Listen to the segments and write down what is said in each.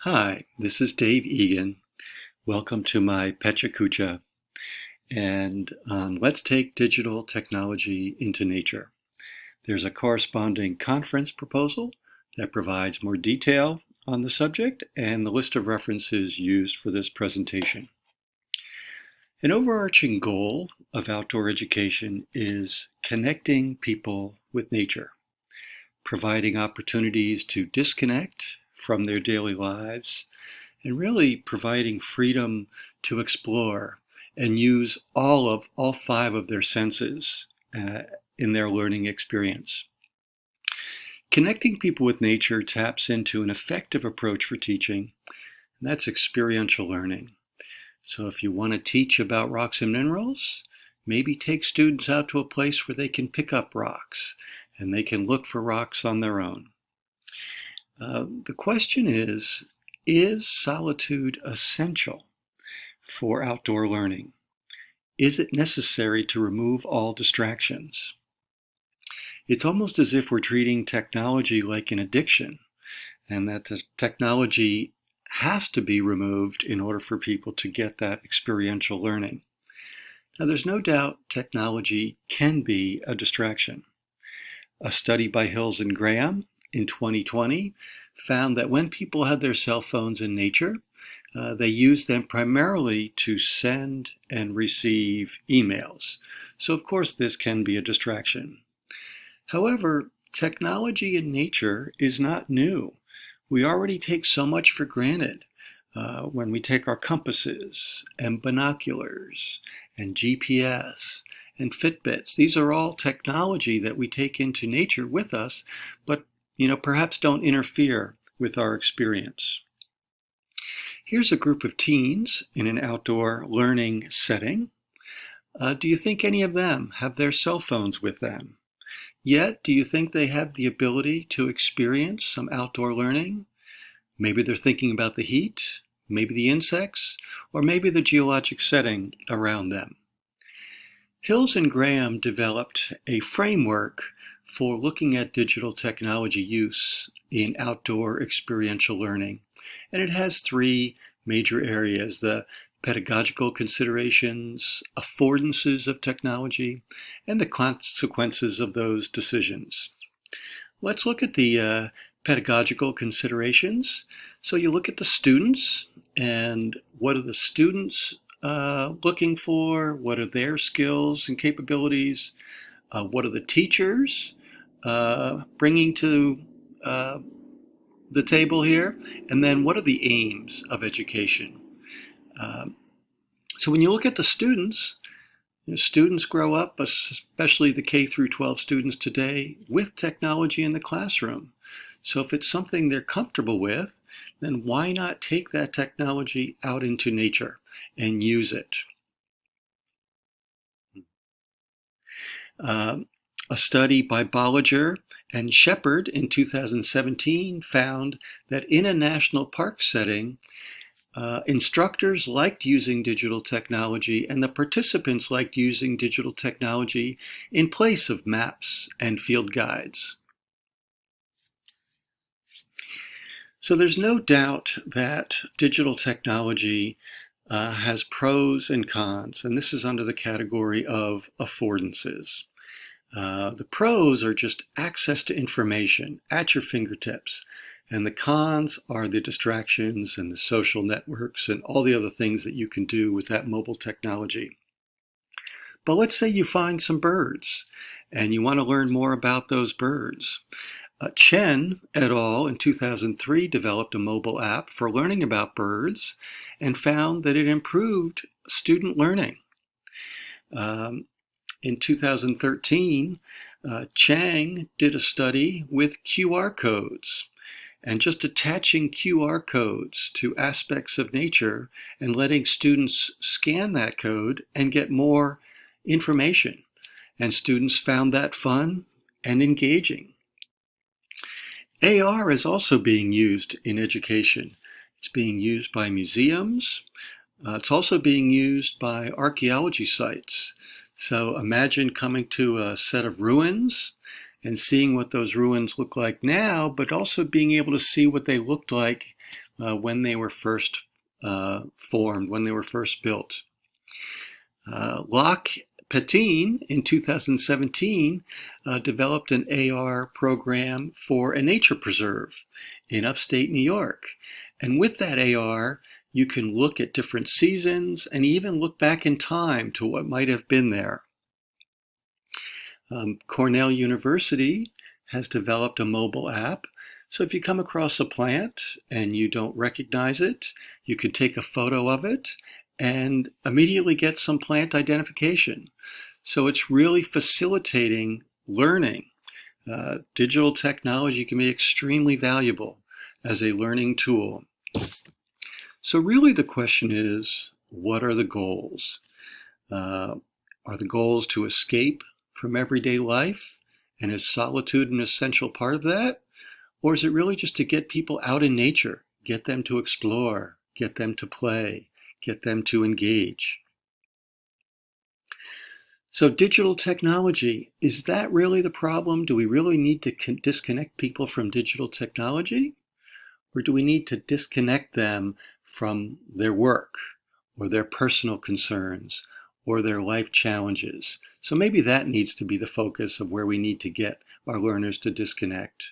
Hi, this is Dave Egan. Welcome to my Pecha Kucha and on Let's Take Digital Technology into Nature. There's a corresponding conference proposal that provides more detail on the subject and the list of references used for this presentation. An overarching goal of outdoor education is connecting people with nature, providing opportunities to disconnect from their daily lives, and really providing freedom to explore and use all five of their senses in their learning experience. Connecting people with nature taps into an effective approach for teaching, and that's experiential learning. So if you want to teach about rocks and minerals, maybe take students out to a place where they can pick up rocks and they can look for rocks on their own. The question is solitude essential for outdoor learning? Is it necessary to remove all distractions? It's almost as if we're treating technology like an addiction, and that the technology has to be removed in order for people to get that experiential learning. Now, there's no doubt technology can be a distraction. A study by Hills and Graham in 2020 found that when people had their cell phones in nature, they used them primarily to send and receive emails. So of course this can be a distraction. However, technology in nature is not new. We already take so much for granted when we take our compasses and binoculars and GPS and Fitbits. These are all technology that we take into nature with us, but perhaps don't interfere with our experience. Here's a group of teens in an outdoor learning setting. Do you think any of them have their cell phones with them? Yet, do you think they have the ability to experience some outdoor learning? Maybe they're thinking about the heat, maybe the insects, or maybe the geologic setting around them. Hills and Graham developed a framework for looking at digital technology use in outdoor experiential learning. And it has three major areas: the pedagogical considerations, affordances of technology, and the consequences of those decisions. Let's look at the pedagogical considerations. So you look at the students, and what are the students looking for? What are their skills and capabilities? What are the teachers bringing to the table here? And then what are the aims of education? So when you look at the students, students grow up, especially the K through 12 students today, with technology in the classroom. So if it's something they're comfortable with, then why not take that technology out into nature and use it? A study by Bolliger and Shepard in 2017 found that in a national park setting, instructors liked using digital technology and the participants liked using digital technology in place of maps and field guides. So there's no doubt that digital technology has pros and cons, and this is under the category of affordances. The pros are just access to information at your fingertips, and the cons are the distractions and the social networks and all the other things that you can do with that mobile technology. But let's say you find some birds and you want to learn more about those birds. Chen et al. In 2003 developed a mobile app for learning about birds and found that it improved student learning. In 2013, Chang did a study with QR codes, and just attaching QR codes to aspects of nature and letting students scan that code and get more information. And students found that fun and engaging. AR is also being used in education. It's being used by museums. It's also being used by archaeology sites. So imagine coming to a set of ruins and seeing what those ruins look like now, but also being able to see what they looked like when they were first formed, when they were first built. Locke Petin in 2017 developed an AR program for a nature preserve in upstate New York. And with that AR, you can look at different seasons and even look back in time to what might have been there. Cornell University has developed a mobile app. So if you come across a plant and you don't recognize it, you can take a photo of it and immediately get some plant identification. So it's really facilitating learning. Digital technology can be extremely valuable as a learning tool. So really the question is, what are the goals? Are the goals to escape from everyday life? And is solitude an essential part of that? Or is it really just to get people out in nature, get them to explore, get them to play, get them to engage? So digital technology, is that really the problem? Do we really need to disconnect people from digital technology? Or do we need to disconnect them from their work or their personal concerns or their life challenges? So maybe that needs to be the focus of where we need to get our learners to disconnect.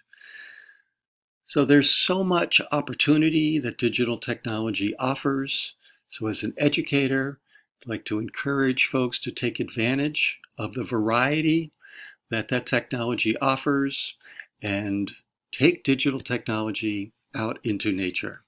So there's so much opportunity that digital technology offers. So as an educator, I'd like to encourage folks to take advantage of the variety that technology offers and take digital technology out into nature.